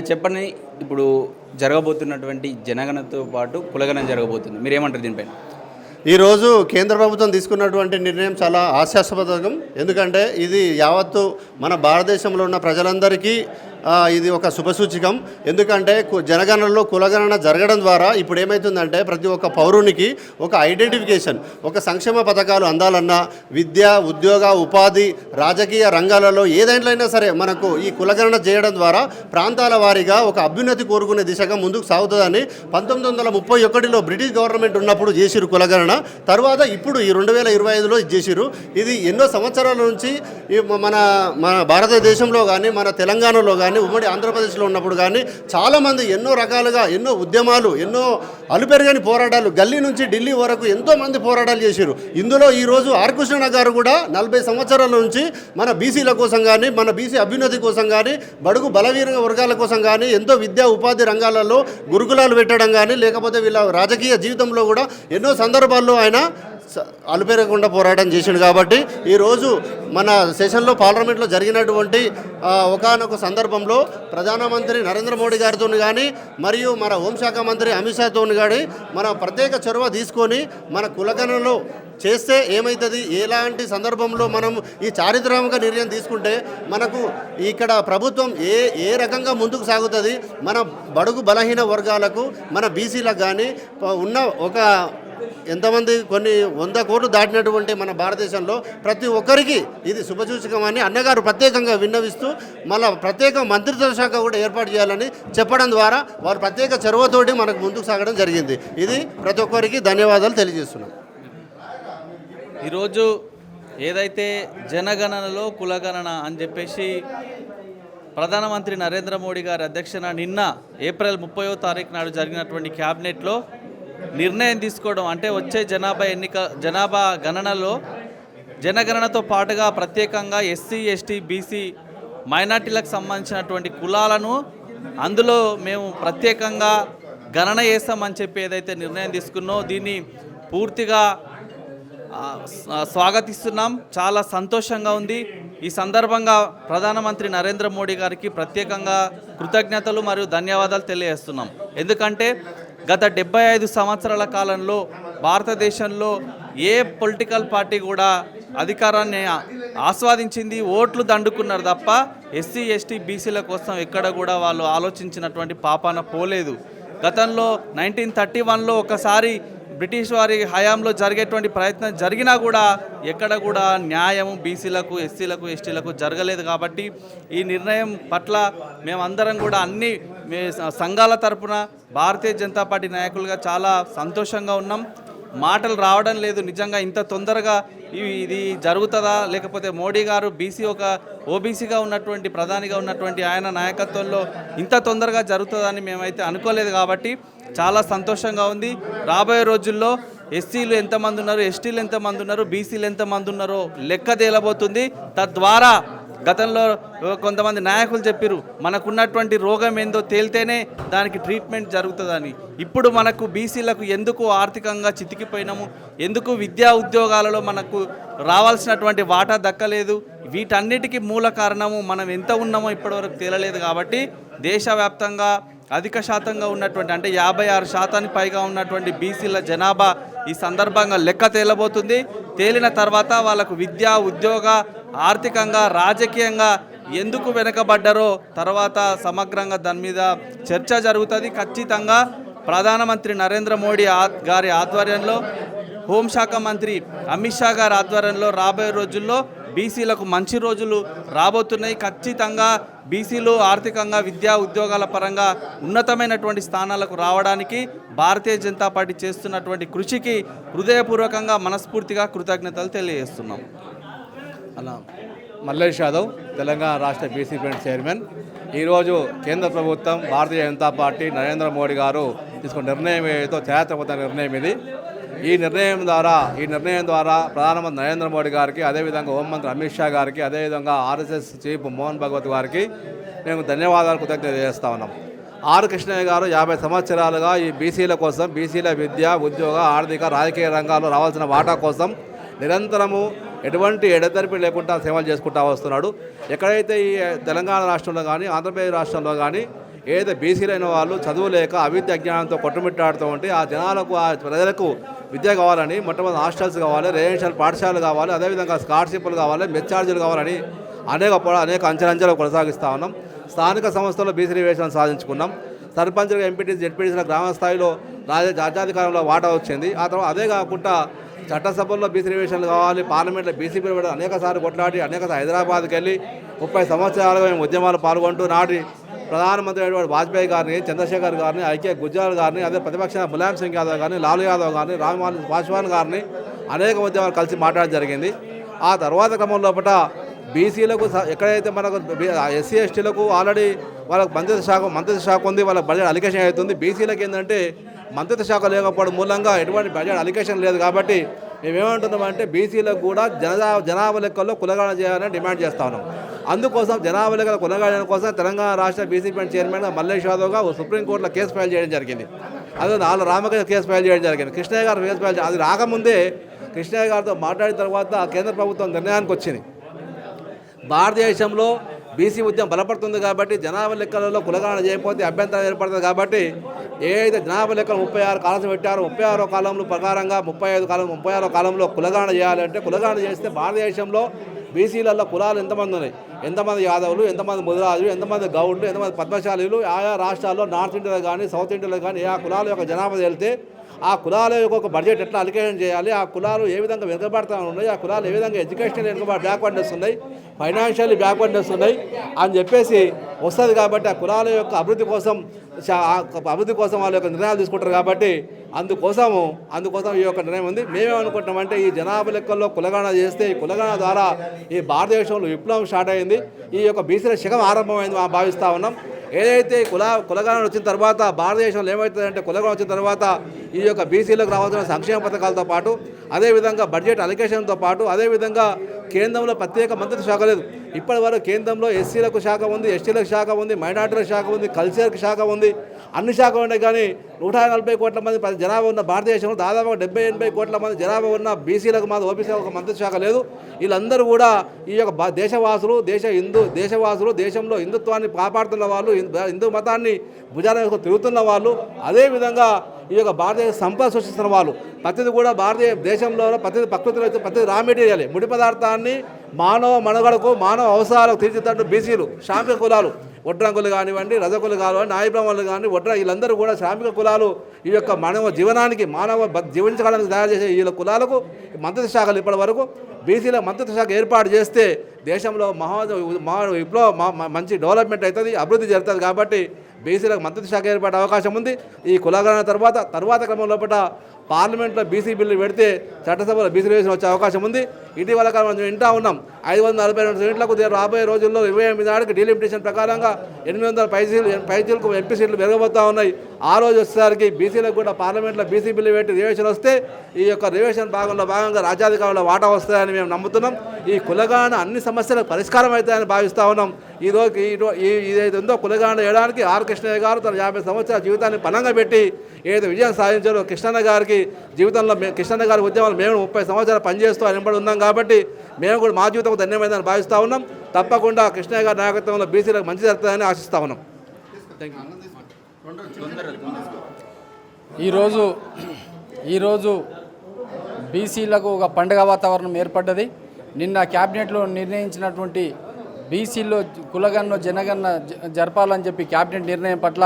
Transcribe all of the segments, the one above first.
చెప్పండి. ఇప్పుడు జరగబోతున్నటువంటి జనగణనతో పాటు కులగణన జరగబోతుంది. మీరేమంటారు దీనిపైన? ఈరోజు కేంద్ర ప్రభుత్వం తీసుకున్నటువంటి నిర్ణయం చాలా హాస్యాస్పదం. ఎందుకంటే ఇది యావత్తు మన భారతదేశంలో ఉన్న ప్రజలందరికీ ఇది ఒక శుభసూచకం. ఎందుకంటే జనగణనలో కులగణన జరగడం ద్వారా ఇప్పుడు ఏమవుతుందంటే ప్రతి ఒక్క పౌరునికి ఒక ఐడెంటిఫికేషన్, ఒక సంక్షేమ పథకాలు అందాలన్నా, విద్య, ఉద్యోగ, ఉపాధి, రాజకీయ రంగాలలో ఏదైనా సరే మనకు ఈ కులగణన చేయడం ద్వారా ప్రాంతాల వారీగా ఒక అభ్యున్నతి కోరుకునే దిశగా ముందుకు సాగుతుందని 1931లో బ్రిటిష్ గవర్నమెంట్ ఉన్నప్పుడు చేసిరు కులగణన. తర్వాత ఇప్పుడు ఈ 2025లో చేసిరు. ఇది ఎన్నో సంవత్సరాల నుంచి మన మన భారతదేశంలో కానీ, మన తెలంగాణలో కానీ, ఉమ్మడి ఆంధ్రప్రదేశ్లో ఉన్నప్పుడు కానీ చాలామంది ఎన్నో రకాలుగా ఎన్నో ఉద్యమాలు, ఎన్నో అలుపెరగని పోరాటాలు, గల్లీ నుంచి ఢిల్లీ వరకు ఎంతోమంది పోరాటాలు చేశారు. ఇందులో ఈరోజు ఆర్ కృష్ణ గారు కూడా 40 సంవత్సరాల నుంచి మన బీసీల కోసం కానీ, మన బీసీ అభ్యున్నతి కోసం కానీ, బడుగు బలవీన వర్గాల కోసం కానీ ఎంతో విద్యా ఉపాధి రంగాలలో గురుకులాలు పెట్టడం కానీ, లేకపోతే వీళ్ళ రాజకీయ జీవితంలో కూడా ఎన్నో సందర్భాల్లో ఆయన అలుపెరగకుండా పోరాటం చేసిండు. కాబట్టి ఈరోజు మన సెషన్లో పార్లమెంట్లో జరిగినటువంటి ఒకానొక సందర్భంలో ప్రధానమంత్రి నరేంద్ర మోడీ గారితో కానీ, మరియు మన హోంశాఖ మంత్రి అమిత్ షాతో కానీ మన ప్రత్యేక చొరవ తీసుకొని మన కులగణనలో చేస్తే ఏమవుతుంది, ఎలాంటి సందర్భంలో మనం ఈ చారిత్రాత్మక నిర్ణయం తీసుకుంటే మనకు ఇక్కడ ప్రభుత్వం ఏ రకంగా ముందుకు సాగుతుంది, మన బడుగు బలహీన వర్గాలకు, మన బీసీలకు కానీ ఉన్న ఒక ఎంతమంది కొన్ని 100 కోట్లు దాటినటువంటి మన భారతదేశంలో ప్రతి ఒక్కరికి ఇది శుభసూచకమని అన్నగారు ప్రత్యేకంగా విన్నవిస్తూ మళ్ళీ ప్రత్యేక మంత్రిత్వ శాఖ కూడా ఏర్పాటు చేయాలని చెప్పడం ద్వారా వారు ప్రత్యేక చొరవతోటి మనకు ముందుకు సాగడం జరిగింది. ఇది ప్రతి ఒక్కరికి ధన్యవాదాలు తెలియజేస్తున్నాం. ఈరోజు ఏదైతే జనగణనలో కులగణన అని చెప్పేసి ప్రధానమంత్రి నరేంద్ర మోడీ గారి అధ్యక్షన నిన్న ఏప్రిల్ 30వ తారీఖు నాడు జరిగినటువంటి క్యాబినెట్లో నిర్ణయం తీసుకోవడం, అంటే వచ్చే జనాభా గణనలో జనగణనతో పాటుగా ప్రత్యేకంగా ఎస్సీ, ఎస్టీ, బీసీ మైనార్టీలకు సంబంధించినటువంటి కులాలను అందులో మేము ప్రత్యేకంగా గణన చేస్తామని చెప్పి ఏదైతే నిర్ణయం తీసుకున్నో దీన్ని పూర్తిగా స్వాగతిస్తున్నాం. చాలా సంతోషంగా ఉంది. ఈ సందర్భంగా ప్రధానమంత్రి నరేంద్ర మోడీ గారికి ప్రత్యేకంగా కృతజ్ఞతలు మరియు ధన్యవాదాలు తెలియజేస్తున్నాం. ఎందుకంటే గత 75 సంవత్సరాల కాలంలో భారతదేశంలో ఏ పొలిటికల్ పార్టీ కూడా అధికారాన్ని ఆస్వాదించింది, ఓట్లు దండుకున్నారు తప్ప ఎస్సీ, ఎస్టీ, బీసీల కోసం ఎక్కడ కూడా వాళ్ళు ఆలోచించినటువంటి పాపాన పోలేదు. గతంలో 1931లో ఒకసారి బ్రిటిష్ వారి హయాంలో జరిగేటువంటి ప్రయత్నం జరిగినా కూడా ఎక్కడ కూడా న్యాయం బీసీలకు, ఎస్సీలకు, ఎస్టీలకు జరగలేదు. కాబట్టి ఈ నిర్ణయం పట్ల మేమందరం కూడా అన్ని సంఘాల తరపున భారతీయ జనతా పార్టీ నాయకులుగా చాలా సంతోషంగా ఉన్నాం. మాటలు రావడం లేదు. నిజంగా ఇంత తొందరగా ఇది జరుగుతుందా, లేకపోతే మోడీ గారు ఓబీసీగా ఉన్నటువంటి ప్రధానిగా ఉన్నటువంటి ఆయన నాయకత్వంలో ఇంత తొందరగా జరుగుతుందని మేమైతే అనుకోలేదు. కాబట్టి చాలా సంతోషంగా ఉంది. రాబోయే రోజుల్లో ఎస్సీలు ఎంతమంది ఉన్నారు, ఎస్టీలు ఎంతమంది ఉన్నారు, బీసీలు ఎంతమంది ఉన్నారో లెక్క తేలబోతుంది. తద్వారా గతంలో కొంతమంది నాయకులు చెప్పారు మనకున్నటువంటి రోగం ఏందో తేలితేనే దానికి ట్రీట్మెంట్ జరుగుతుందని. ఇప్పుడు మనకు బీసీలకు ఎందుకు ఆర్థికంగా చితికిపోయినాము, ఎందుకు విద్యా ఉద్యోగాలలో మనకు రావాల్సినటువంటి వాటా దక్కలేదు, వీటన్నిటికీ మూల కారణము మనం ఎంత ఉన్నామో ఇప్పటివరకు తేలలేదు. కాబట్టి దేశవ్యాప్తంగా అధిక శాతంగా ఉన్నటువంటి, అంటే 56% పైగా ఉన్నటువంటి బీసీల జనాభా ఈ సందర్భంగా లెక్క తేలబోతుంది. తేలిన తర్వాత వాళ్ళకు విద్య, ఉద్యోగ, ఆర్థికంగా, రాజకీయంగా ఎందుకు వెనుకబడ్డారో తర్వాత సమగ్రంగా దాని మీద చర్చ జరుగుతుంది. ఖచ్చితంగా ప్రధానమంత్రి నరేంద్ర మోడీ గారి ఆధ్వర్యంలో, హోంశాఖ మంత్రి అమిత్ షా గారి ఆధ్వర్యంలో రాబోయే రోజుల్లో బీసీలకు మంచి రోజులు రాబోతున్నాయి. ఖచ్చితంగా బీసీలు ఆర్థికంగా, విద్యా ఉద్యోగాల పరంగా ఉన్నతమైనటువంటి స్థానాలకు రావడానికి భారతీయ జనతా పార్టీ చేస్తున్నటువంటి కృషికి హృదయపూర్వకంగా మనస్ఫూర్తిగా కృతజ్ఞతలు తెలియజేస్తున్నాం. అలా మల్లేష్ యాదవ్, తెలంగాణ రాష్ట్ర బీసీ ఫ్రంట్ చైర్మన్. ఈరోజు కేంద్ర ప్రభుత్వం, భారతీయ జనతా పార్టీ, నరేంద్ర మోడీ గారు తీసుకున్న నిర్ణయం ఏదో చారిత్రక నిర్ణయం ఇది. ఈ నిర్ణయం ద్వారా ప్రధానమంత్రి నరేంద్ర మోడీ గారికి, అదేవిధంగా హోంమంత్రి అమిత్ షా గారికి, అదేవిధంగా ఆర్ఎస్ఎస్ చీఫ్ మోహన్ భగవత్ గారికి మేము ధన్యవాదాలు కృతజ్ఞత చేస్తూ ఉన్నాం. ఆర్ కృష్ణయ్య గారు 50 సంవత్సరాలుగా ఈ బీసీల కోసం, బీసీల విద్య, ఉద్యోగ, ఆర్థిక, రాజకీయ రంగాల్లో రావాల్సిన వాటా కోసం నిరంతరము ఎటువంటి ఎడతెరిపి లేకుండా సేవలు చేసుకుంటూ వస్తున్నాడు. ఎక్కడైతే ఈ తెలంగాణ రాష్ట్రంలో కానీ, ఆంధ్రప్రదేశ్ రాష్ట్రంలో కానీ ఏదైతే బీసీలైన వాళ్ళు చదువు లేక అవిద్య అజ్ఞానంతో కొట్టుమిట్టాడుతూ ఉంటే ఆ జనాలకు ఆ ప్రజలకు విద్య కావాలని మొట్టమొదటి హాస్టల్స్ కావాలి, రెసిడెన్షియల్ పాఠశాలలు కావాలి, అదేవిధంగా స్కాలర్షిప్లు కావాలి, మెస్ ఛార్జీలు కావాలని అనేక అంచెలంచెలు కొనసాగిస్తూ ఉన్నాం. స్థానిక సంస్థల్లో బీసీ రిజర్వేషన్ సాధించుకున్నాం. సర్పంచ్గా ఎంపీటీసీ జెడ్పీటీసీల గ్రామ స్థాయిలో రాజ్యాధికారంలో వాటా వచ్చింది. ఆ తర్వాత అదే కాకుండా చట్టసభల్లో బీసీ రిజర్వేషన్లు కావాలి, పార్లమెంట్లో బీసీ పిలువడం అనేకసార్లు కొట్లాడి హైదరాబాద్కి వెళ్ళి 30 సంవత్సరాలుగా మేము ఉద్యమాలు పాల్గొంటూ నాటి ప్రధానమంత్రి అయినటువంటి వాజ్పేయి గారిని, చంద్రశేఖర్ గారిని, ఐకే గుజ్జాల్ గారిని, అదే ప్రతిపక్ష ములాయం సింగ్ యాదవ్ గారిని, లాలూ యాదవ్ గారిని, రామ్విలాస్ పాస్వాన్ గారిని అనేక ఉద్యమాలు కలిసి మాట్లాడడం జరిగింది. ఆ తర్వాత క్రమం లోపల బీసీలకు ఎక్కడైతే మనకు ఎస్సీ ఎస్టీలకు ఆల్రెడీ వాళ్ళకి మంత్రిత్వ శాఖ ఉంది, వాళ్ళకి బడ్జెట్ అలికేషన్ అవుతుంది. బీసీలకు ఏంటంటే మంత్రిత్వ శాఖ లేకపోవడం మూలంగా ఎటువంటి బడ్జెట్ అలికేషన్ లేదు. కాబట్టి మేమేమంటున్నామంటే బీసీలకు కూడా జనాభా లెక్కల్లో కులగణన చేయాలని డిమాండ్ చేస్తా ఉన్నాం. అందుకోసం జనాభా లెక్కల కులగణన కోసం తెలంగాణ రాష్ట్ర బీసీ చైర్మన్గా మల్లేష్ యాదవ్గా సుప్రీంకోర్టులో కేసు ఫైల్ చేయడం జరిగింది. అదే రామకృష్ణ కేసు ఫైల్ చేయడం జరిగింది. కృష్ణయ్య గారు కేసు ఫైల్ అది రాకముందే కృష్ణయ్య గారితో మాట్లాడిన తర్వాత కేంద్ర ప్రభుత్వం నిర్ణయానికి వచ్చింది. భారతదేశంలో బీసీ ఉద్యమం బలపడుతుంది కాబట్టి జనాభా లెక్కలలో కులగణన చేయకపోతే అభ్యంతరం ఏర్పడుతుంది. కాబట్టి ఏదైతే జనాభా లెక్కలు 36 కాలం పెట్టారో 36 కాలంలో ప్రకారంగా 36 కాలంలో కులగణన చేయాలంటే కులగణన చేస్తే భారతదేశంలో బీసీలలో కులాలు ఎంతమంది ఉన్నాయి, ఎంతమంది యాదవులు, ఎంతమంది ముదిరాజులు, ఎంతమంది గౌడ్లు, ఎంతమంది పద్మశాలీలు, ఆయా రాష్ట్రాల్లో నార్త్ ఇండియాలో కానీ సౌత్ ఇండియాలో కానీ ఆ కులాల యొక్క జనాభా వెళ్తే ఆ కులాల యొక్క ఒక బడ్జెట్ ఎట్లా అలికేషన్ చేయాలి, ఆ కులాలు ఏ విధంగా వెనుకబడతా ఉన్నాయి, ఆ కులాలు ఏ విధంగా ఎడ్యుకేషనల్ బ్యాక్వర్డ్నెస్ ఉన్నాయి, ఫైనాన్షియల్ బ్యాక్వర్డ్నెస్ ఉన్నాయి అని చెప్పేసి వస్తుంది. కాబట్టి ఆ కులాల యొక్క అభివృద్ధి కోసం వాళ్ళ యొక్క నిర్ణయాలు తీసుకుంటారు. కాబట్టి అందుకోసం ఈ యొక్క నిర్ణయం ఉంది. మేమేమనుకుంటున్నామంటే ఈ జనాభా లెక్కల్లో కులగణన చేస్తే ఈ కులగణన ద్వారా ఈ భారతదేశంలో విప్లవం స్టార్ట్ అయింది, ఈ యొక్క బీసీల శకం ఆరంభమైంది భావిస్తూ ఉన్నాం. ఏదైతే కులగణన వచ్చిన తర్వాత భారతదేశంలో ఏమవుతుందంటే కులగణన వచ్చిన తర్వాత ఈ యొక్క బీసీలకు రావాల్సిన సంక్షేమ పథకాలతో పాటు అదేవిధంగా బడ్జెట్ అలికేషన్తో పాటు అదేవిధంగా కేంద్రంలో ప్రత్యేక మంత్రిత్వ శాఖ లేదు. ఇప్పటి వరకు కేంద్రంలో ఎస్సీలకు శాఖ ఉంది, ఎస్టీలకు శాఖ ఉంది, మైనార్టీలకు శాఖ ఉంది, కల్చర్కి శాఖ ఉంది, అన్ని శాఖలు ఉన్నాయి. కానీ 140 కోట్ల మంది జనాభా ఉన్న భారతదేశంలో దాదాపు 70-80 కోట్ల మంది జనాభా ఉన్న బీసీలకు మాత్రం ఓబీసీలకు ఒక మంత్రిత్వ శాఖ లేదు. వీళ్ళందరూ కూడా ఈ యొక్క దేశవాసులు, దేశవాసులు, దేశంలో హిందుత్వాన్ని కాపాడుతున్న వాళ్ళు, హిందూ మతాన్ని భుజాన తిరుగుతున్న వాళ్ళు, అదేవిధంగా ఈ యొక్క భారతదేశ సంపద సృష్టిస్తున్న వాళ్ళు. ప్రతిది కూడా భారతీయ దేశంలో ప్రకృతిలో ప్రతి రా మెటీరియల్ ముడి పదార్థాన్ని మానవ మనుగడకు మానవ అవసరాలకు తీర్చిదిద్దు బీసీలు, శ్రామిక కులాలు, వడ్రంగులు కానివ్వండి, రజకులు కానివ్వండి, నాయ బ్రాహ్మణులు కానివ్వండి, వీళ్ళందరూ కూడా శ్రామిక కులాలు. ఈ యొక్క మానవ జీవనానికి జీవించడానికి తయారు చేసే ఈ కులాలకు మంత్రిత్వ శాఖలు ఇప్పటి వరకు బీసీల మంత్రిత్వ శాఖ ఏర్పాటు చేస్తే దేశంలో మంచి డెవలప్మెంట్ అవుతుంది, అభివృద్ధి జరుగుతుంది. కాబట్టి బీసీలకు మంత్రిత్వ శాఖ ఏర్పడే అవకాశం ఉంది. ఈ కులగణన తర్వాత క్రమం లోపల పార్లమెంట్లో బీసీ బిల్లు పెడితే చట్టసభలో బీసీ రిజర్వేషన్ వచ్చే అవకాశం ఉంది. ఇటీవల కాలం మనం వింటా ఉన్నాం 542 సీట్లకు రాబోయే రోజుల్లో 28 నాటికి డీలిమిటేషన్ ప్రకారంగా 800 పైసీలకు ఎంపీ సీట్లు పెరగబోతూ ఉన్నాయి. ఆ రోజు వచ్చేసరికి బీసీలకు కూడా పార్లమెంట్లో బీసీ బిల్లు పెట్టి రిజర్వేషన్ వస్తే ఈ యొక్క రిజర్వేషన్ భాగంగా రాజ్యాధికారంలో వాటా వస్తాయని మేము నమ్ముతున్నాం. ఈ కులగణన అన్ని సమస్యలకు పరిష్కారం అవుతాయని భావిస్తూ ఉన్నాం. ఇదైతే ఉందో కులగణన చేయడానికి ఆర్ కృష్ణయ్య గారు తన 50 సంవత్సరాల జీవితాన్ని పణంగా పెట్టి ఏదైతే విజయం సాధించారో కృష్ణన్న గారికి జీవితంలో కృష్ణన్న గారి ఉద్యమాలు మేము 30 సంవత్సరాలు పనిచేస్తూ వెనబడి ఉన్నాం. కాబట్టి మేము కూడా మా జీవితం ధన్యమైందని భావిస్తూ ఉన్నాం. తప్పకుండా కృష్ణయ్య గారి నాయకత్వంలో బీసీలకు మంచి జరుగుతుందని ఆశిస్తూ ఉన్నాం. ఈరోజు బీసీలకు ఒక పండుగ వాతావరణం ఏర్పడ్డది. నిన్న క్యాబినెట్లో నిర్ణయించినటువంటి బీసీల్లో కులగన్న జనగన్న జరపాలని చెప్పి క్యాబినెట్ నిర్ణయం పట్ల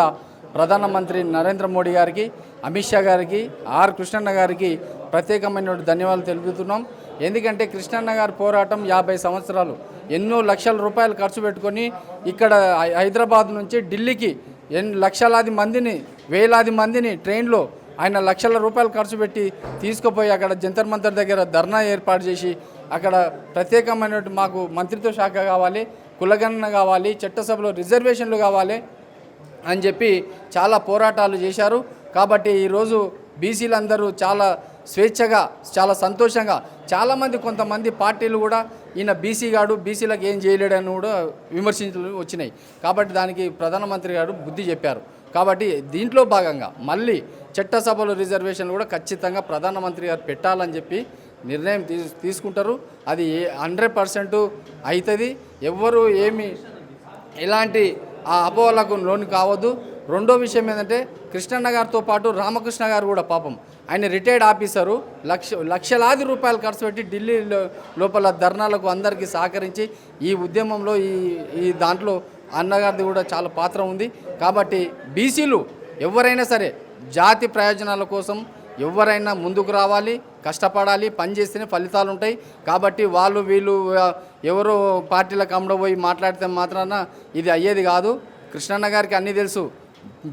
ప్రధానమంత్రి నరేంద్ర మోడీ గారికి, అమిత్ షా గారికి, ఆర్ కృష్ణన్న గారికి ప్రత్యేకమైన ధన్యవాదాలు తెలుపుతున్నాం. ఎందుకంటే కృష్ణన్న గారి పోరాటం 50 సంవత్సరాలు, ఎన్నో లక్షల రూపాయలు ఖర్చు పెట్టుకొని ఇక్కడ హైదరాబాద్ నుంచి ఢిల్లీకి లక్షలాది మందిని, వేలాది మందిని ట్రైన్లో ఆయన లక్షల రూపాయలు ఖర్చు పెట్టి తీసుకుపోయి అక్కడ జంతర్ మంతర్ దగ్గర ధర్నా ఏర్పాటు చేసి అక్కడ ప్రత్యేకమైన మాకు మంత్రిత్వ శాఖ కావాలి, కులగణన కావాలి, చట్టసభలో రిజర్వేషన్లు కావాలి అని చెప్పి చాలా పోరాటాలు చేశారు. కాబట్టి ఈరోజు బీసీలందరూ చాలా స్వేచ్ఛగా, చాలా సంతోషంగా, చాలామంది కొంతమంది పార్టీలు కూడా ఈయన బీసీ గాడు, బీసీలకు ఏం చేయలేడని కూడా విమర్శించలు వచ్చినాయి. కాబట్టి దానికి ప్రధానమంత్రి గారు బుద్ధి చెప్పారు. కాబట్టి దీంట్లో భాగంగా మళ్ళీ చట్టసభలో రిజర్వేషన్లు కూడా ఖచ్చితంగా ప్రధానమంత్రి గారు పెట్టాలని చెప్పి నిర్ణయం తీసుకుంటారు. అది 100% అవుతుంది. ఎవ్వరూ ఎలాంటి ఆ అపోహలకు లోను కావద్దు. రెండో విషయం ఏంటంటే కృష్ణన్న గారితో పాటు రామకృష్ణ గారు కూడా పాపం ఆయన రిటైర్డ్ ఆఫీసరు లక్షలాది రూపాయలు ఖర్చు పెట్టి ఢిల్లీ లోపల ధర్నాలకు అందరికీ సహకరించి ఈ ఉద్యమంలో ఈ దాంట్లో అన్నగారిది కూడా చాలా పాత్ర ఉంది. కాబట్టి బీసీలు ఎవరైనా సరే జాతి ప్రయోజనాల కోసం ఎవరైనా ముందుకు రావాలి, కష్టపడాలి, పనిచేస్తేనే ఫలితాలు ఉంటాయి. కాబట్టి వీళ్ళు ఎవరో పార్టీలకు అమ్మడపోయి మాట్లాడితే మాత్రాన ఇది అయ్యేది కాదు. కృష్ణన్న గారికి అన్నీ తెలుసు.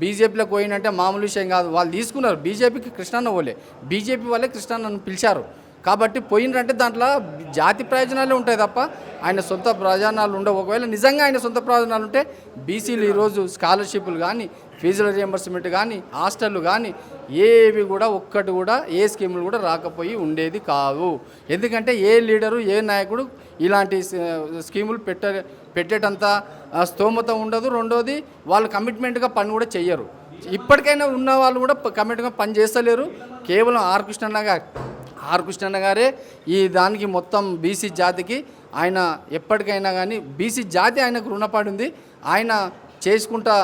బీజేపీలోకి పోయినంటే మామూలు విషయం కాదు. వాళ్ళు తీసుకున్నారు, బీజేపీకి కృష్ణన్న పోలే, బీజేపీ వాళ్ళే కృష్ణన్నను పిలిచారు. కాబట్టి పోయినరంటే దాంట్లో జాతి ప్రయోజనాలే ఉంటాయి తప్ప ఆయన సొంత ప్రయోజనాలు ఉండవు. ఒకవేళ నిజంగా ఆయన సొంత ప్రయోజనాలు ఉంటే బీసీలు ఈరోజు స్కాలర్షిప్లు కానీ, ఫీజుల రియంబర్స్మెంట్ కానీ, హాస్టళ్ళు కానీ ఏవి కూడా ఒక్కటి కూడా ఏ స్కీములు కూడా రాకపోయి ఉండేది కావు. ఎందుకంటే ఏ లీడరు ఏ నాయకుడు ఇలాంటి స్కీములు పెట్టేటంత స్తోమత ఉండదు. రెండోది వాళ్ళు కమిట్మెంట్గా పని కూడా చెయ్యరు. ఇప్పటికైనా ఉన్న వాళ్ళు కూడా కమిట్మెంట్గా పని చేస్తలేరు. కేవలం ఆర్ కృష్ణన్న గారే ఈ దానికి మొత్తం బీసీ జాతికి ఆయన ఎప్పటికైనా కానీ బీసీ జాతి ఆయనకు రుణపడి ఉంది. ఆయన చేసుకుంటా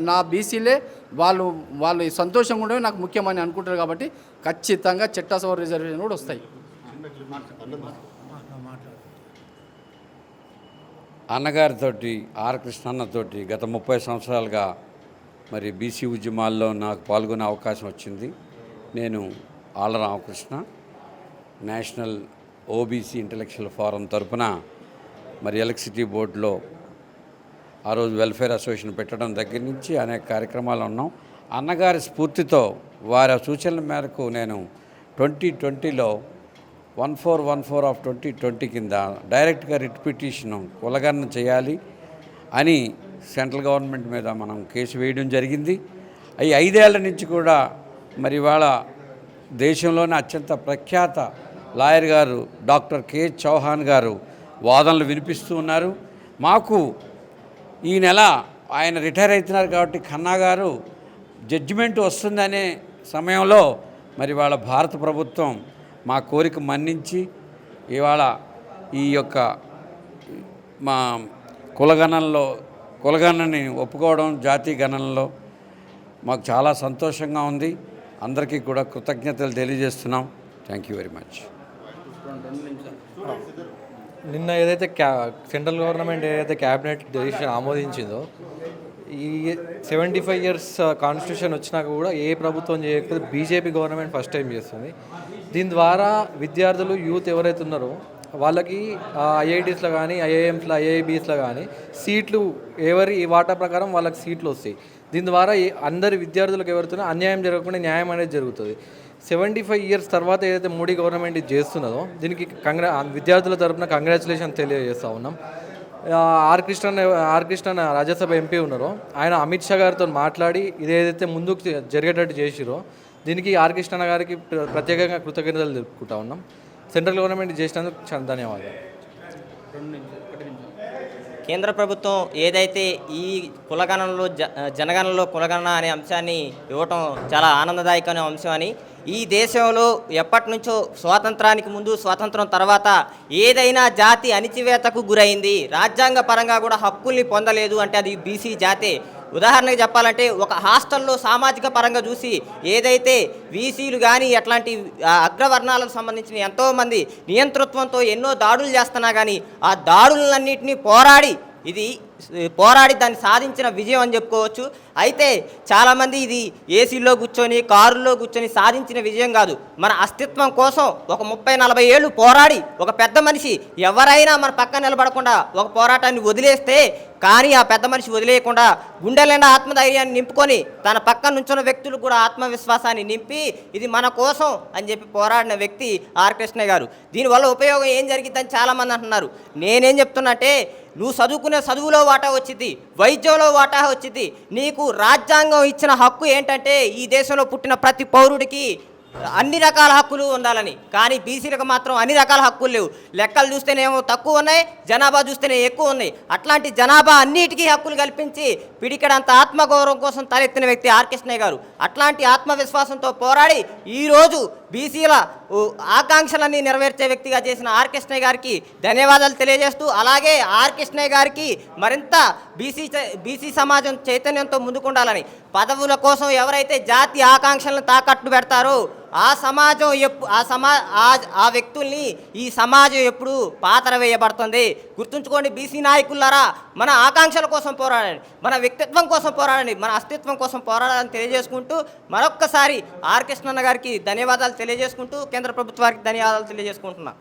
నా బీసీలే వాళ్ళు సంతోషంగా ఉండేవి నాకు ముఖ్యమని అనుకుంటారు. కాబట్టి ఖచ్చితంగా చట్టసభ రిజర్వేషన్ కూడా వస్తాయి. అన్నగారితోటి ఆర్ కృష్ణన్నతోటి గత 30 సంవత్సరాలుగా మరి బీసీ ఉద్యమాల్లో నాకు పాల్గొనే అవకాశం వచ్చింది. నేను ఆళ్ళ Ramakrishna national OBC intellectual forum తరపున మరి ఎలక్ట్రిసిటీ బోర్డులో ఆ రోజు వెల్ఫేర్ అసోసియేషన్ పెట్టడం దగ్గర నుంచి అనేక కార్యక్రమాలు ఉన్నాం. అన్నగారి స్ఫూర్తితో వారి సూచనల మేరకు నేను 2020లో 1414 ఆఫ్ 2020 కింద డైరెక్ట్గా రిట్ పిటిషన్ కులగణన చేయాలి అని సెంట్రల్ గవర్నమెంట్ మీద మనం కేసు వేయడం జరిగింది. అవి 5 ఏళ్ల నుంచి కూడా మరి ఇవాళ దేశంలోనే అత్యంత ప్రఖ్యాత లాయర్ గారు డాక్టర్ కె చౌహాన్ గారు వాదనలు వినిపిస్తూ ఉన్నారు. మాకు ఈ నెల ఆయన రిటైర్ అవుతున్నారు కాబట్టి ఖన్నా గారు జడ్జిమెంట్ వస్తుందనే సమయంలో మరి వాళ్ళ భారత ప్రభుత్వం మా కోరిక మన్నించి ఇవాళ ఈ యొక్క మా కులగణనని ఒప్పుకోవడం జాతీయ గణనలో మాకు చాలా సంతోషంగా ఉంది. అందరికీ కూడా కృతజ్ఞతలు తెలియజేస్తున్నాం. Thank you very much. నిన్న ఏదైతే సెంట్రల్ గవర్నమెంట్ ఏదైతే క్యాబినెట్ డెసిషన్ ఆమోదించిందో ఈ 75 ఇయర్స్ కాన్స్టిట్యూషన్ వచ్చినాక కూడా ఏ ప్రభుత్వం చేయకపోతే బీజేపీ గవర్నమెంట్ ఫస్ట్ టైం చేస్తుంది. దీని ద్వారా విద్యార్థులు యూత్ ఎవరైతే ఉన్నారో వాళ్ళకి ఐఐటీస్లో కానీ ఐఐఎంస్లో ఐఐబీస్లో కానీ సీట్లు ఎవరి వాటా ప్రకారం వాళ్ళకి సీట్లు వస్తాయి. దీని ద్వారా అందరి విద్యార్థులకు ఎవరితోనో అన్యాయం జరగకుండా న్యాయం అనేది జరుగుతుంది. 75 ఇయర్స్ తర్వాత ఏదైతే మోడీ గవర్నమెంట్ ఇది చేస్తున్నదో దీనికి విద్యార్థుల తరపున కంగ్రాచులేషన్ తెలియజేస్తూ ఉన్నాం. ఆర్ కృష్ణ రాజ్యసభ ఎంపీ ఉన్నారో ఆయన అమిత్ షా గారితో మాట్లాడి ఇదేదైతే ముందుకు జరిగేటట్టు చేసిరో దీనికి ఆర్ కృష్ణ గారికి ప్రత్యేకంగా కృతజ్ఞతలు తెలుపుకుంటా ఉన్నాం. సెంట్రల్ గవర్నమెంట్ చేసినందుకు చాలా ధన్యవాదాలు. కేంద్ర ప్రభుత్వం ఏదైతే ఈ కులగణనలో జనగణనలో కులగణన అనే అంశాన్ని ఇవ్వటం చాలా ఆనందదాయకమైన అంశం అని, ఈ దేశంలో ఎప్పటి నుంచో స్వాతంత్రానికి ముందు స్వాతంత్రం తర్వాత ఏదైనా జాతి అణిచివేతకు గురైంది, రాజ్యాంగ పరంగా కూడా హక్కుల్ని పొందలేదు అంటే అది బీసీ జాతే. ఉదాహరణకు చెప్పాలంటే ఒక హాస్టల్లో సామాజిక పరంగా చూసి ఏదైతే వీసీలు కానీ అట్లాంటి అగ్రవర్ణాలకు సంబంధించిన ఎంతోమంది నియంతృత్వంతో ఎన్నో దాడులు చేస్తున్నా కానీ ఆ దాడులన్నింటినీ పోరాడి దాన్ని సాధించిన విజయం అని చెప్పుకోవచ్చు. అయితే చాలామంది ఇది ఏసీలో కూర్చొని కారుల్లో కూర్చొని సాధించిన విజయం కాదు, మన అస్తిత్వం కోసం ఒక 30-40 ఏళ్ళు పోరాడి ఒక పెద్ద మనిషి ఎవరైనా మన పక్కన నిలబడకుండా ఒక పోరాటాన్ని వదిలేస్తే, కానీ ఆ పెద్ద మనిషి వదిలేయకుండా గుండెలైన ఆత్మధైర్యాన్ని నింపుకొని తన పక్కన నుంచున్న వ్యక్తులు కూడా ఆత్మవిశ్వాసాన్ని నింపి ఇది మన కోసం అని చెప్పి పోరాడిన వ్యక్తి ఆర్ కృష్ణ గారు. దీనివల్ల ఉపయోగం ఏం జరిగిందని చాలామంది అంటున్నారు. నేనేం చెప్తున్నా అంటే నువ్వు చదువుకునే చదువులో వాటా వచ్చింది, వైద్యంలో వాటా వచ్చింది. నీకు రాజ్యాంగం ఇచ్చిన హక్కు ఏంటంటే ఈ దేశంలో పుట్టిన ప్రతి పౌరుడికి అన్ని రకాల హక్కులు ఉండాలని, కానీ బీసీలకు మాత్రం అన్ని రకాల హక్కులు లేవు. లెక్కలు చూస్తేనేమో తక్కువ ఉన్నాయి, జనాభా చూస్తేనే ఎక్కువ ఉన్నాయి. అట్లాంటి జనాభా అన్నిటికీ హక్కులు కల్పించి పిడికడంత ఆత్మగౌరవం కోసం తలెత్తిన వ్యక్తి ఆర్ కృష్ణయ్య గారు. అట్లాంటి ఆత్మవిశ్వాసంతో పోరాడి ఈరోజు బీసీల ఆకాంక్షలన్నీ నెరవేర్చే వ్యక్తిగా చేసిన ఆర్ కృష్ణయ్య గారికి ధన్యవాదాలు తెలియజేస్తూ, అలాగే ఆర్ కృష్ణయ్య గారికి మరింత బీసీ సమాజం చైతన్యంతో ముందుకుండాలని, పదవుల కోసం ఎవరైతే జాతి ఆకాంక్షలను తాకట్టు పెడతారో ఆ సమాజం ఆ వ్యక్తుల్ని ఈ సమాజం ఎప్పుడు పాతర వేయబడుతుంది. గుర్తుంచుకోండి బీసీ నాయకులారా, మన ఆకాంక్షల కోసం పోరాడండి, మన వ్యక్తిత్వం కోసం పోరాడండి, మన అస్తిత్వం కోసం పోరాడాలని తెలియజేసుకుంటూ మరొక్కసారి ఆర్ కృష్ణన్న గారికి ధన్యవాదాలు తెలియజేసుకుంటూ కేంద్ర ప్రభుత్వానికి ధన్యవాదాలు తెలియజేసుకుంటున్నా.